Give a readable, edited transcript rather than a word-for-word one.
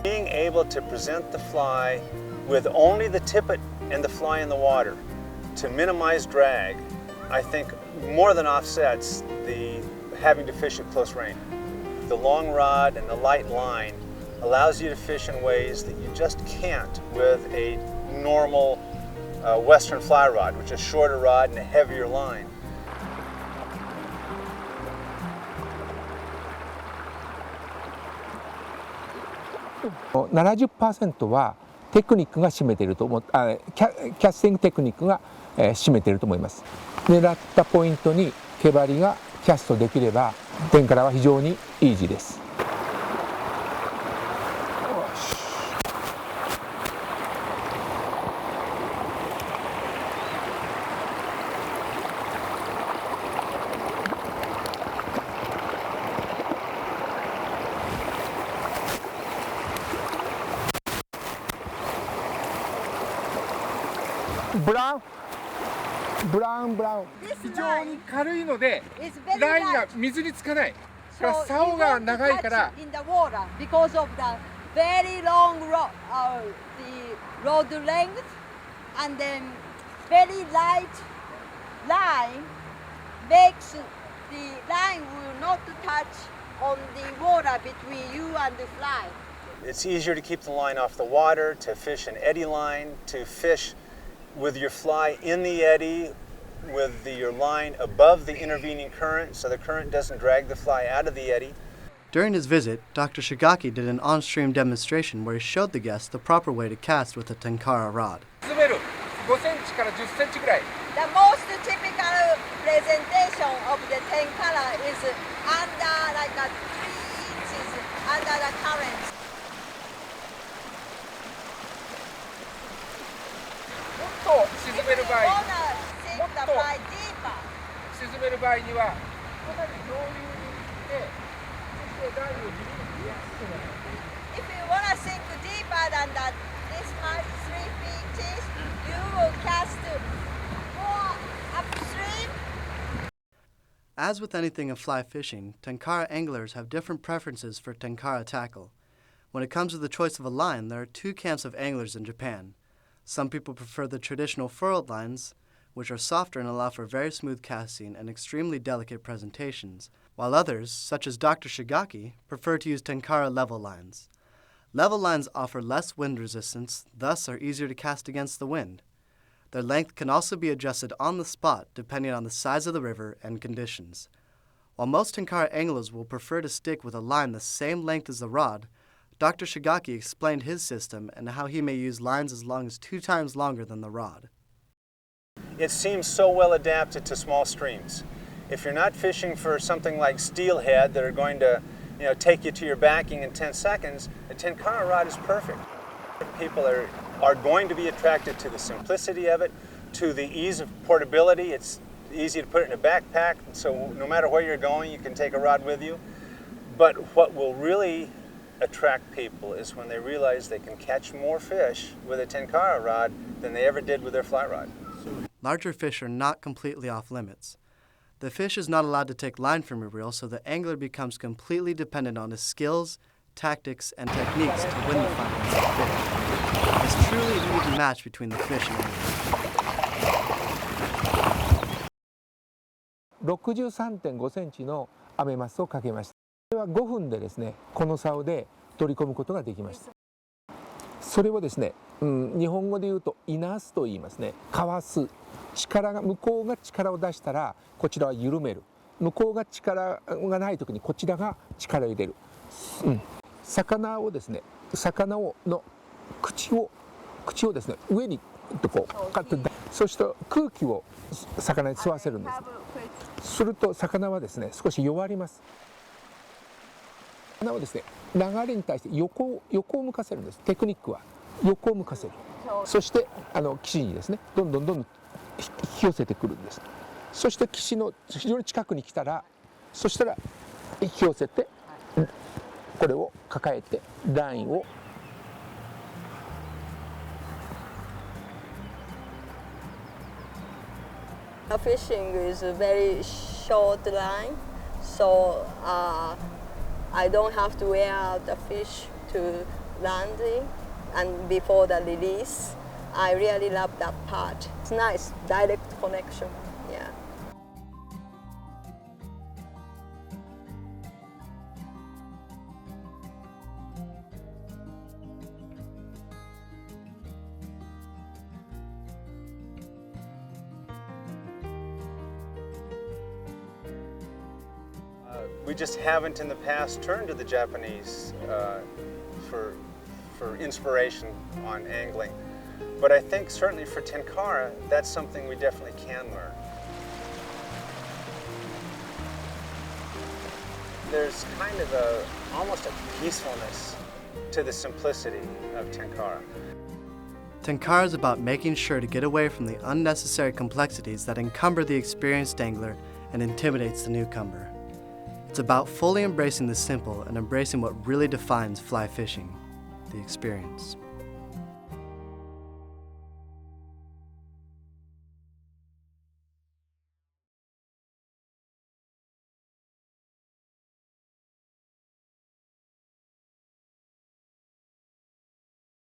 Being able to present the fly with only the tippet and the fly in the water to minimize drag, I think more than offsets the having to fish at close range. The long rod and the light line allows you to fish in ways that you just can't with a normal Western fly rod, which is a shorter rod and a heavier line. 70% はテクニックが占めているとキャスティングテクニックが占めていると思います。狙ったポイントに毛針がキャストできればテンカラは非常にイージーです。ブラウン非常に軽いのでラインが水につかない。竿が長いから。Because of the very long rod length and then very light line makes the line will not touch on the water between you and the fly. It's easier to keep the line off the water, to fish an eddy line, to fish with your fly in the eddy, with your line above the intervening current so the current doesn't drag the fly out of the eddy. During his visit, Dr. Ishigaki did an on-stream demonstration where he showed the guests the proper way to cast with a Tenkara rod. 5センチから10センチぐらい。 The most typical presentation of the Tenkara is under like 3 inches under the current. もっと沈める場合、もっと沈める場合にはかなり上流に行ってそしてラインを緩めてやすくなる。 If you want to sink deeper than that, this much 3 inches, you will cast more upstream. As with anything in fly fishing, Tenkara anglers have different preferences for Tenkara tackle. When it comes to the choice of a line, there are two camps of anglers in Japan. Some people prefer the traditional furled lines, which are softer and allow for very smooth casting and extremely delicate presentations, while others, such as Dr. Ishigaki, prefer to use Tenkara level lines. Level lines offer less wind resistance, thus are easier to cast against the wind. Their length can also be adjusted on the spot depending on the size of the river and conditions. While most Tenkara anglers will prefer to stick with a line the same length as the rod, Dr. Ishigaki explained his system and how he may use lines as long as 2 times longer than the rod. It seems so well adapted to small streams. If you're not fishing for something like steelhead that are going to take you to your backing in 10 seconds, a Tenkara rod is perfect. People are going to be attracted to the simplicity of it, to the ease of portability. It's easy to put it in a backpack, so no matter where you're going, you can take a rod with you. But what will really attract people is when they realize they can catch more fish with a Tenkara rod than they ever did with their fly rod. Larger fish are not completely off limits. The fish is not allowed to take line from a reel, so the angler becomes completely dependent on his skills, tactics, and techniques to win the fight against the fish. It's truly an even match between the fish and angler. 63.5 センチのアメマスをかけました。これは5分でですね、この竿で取り込むことができました。それをですね、日本語で言うといなすと言いますね。かわす。力が向こうが力を出したらこちらは緩める。向こうが力がない時にこちらが力を入れる。魚をですね、魚をの口をですね、上にこうカッと、そして空気を魚に吸わせるんです。すると魚はですね、少し弱ります。魚をですね、流れに対して横を向かせるんです。テクニックは横を向かせる。そして岸にですね、どんどん引き寄せてくるんです。そして岸の非常に近くに来たら、そしたら引き寄せてこれを抱えてラインをFishing is a very short line, so I don't have to wear out the fish to landing and before the release. I really love that part. It's nice, direct connection, yeah. We just haven't in the past turned to the Japanese for inspiration on angling. But I think certainly for Tenkara, that's something we definitely can learn. There's kind of almost a peacefulness to the simplicity of Tenkara. Tenkara is about making sure to get away from the unnecessary complexities that encumber the experienced angler and intimidates the newcomer. It's about fully embracing the simple and embracing what really defines fly fishing, the experience.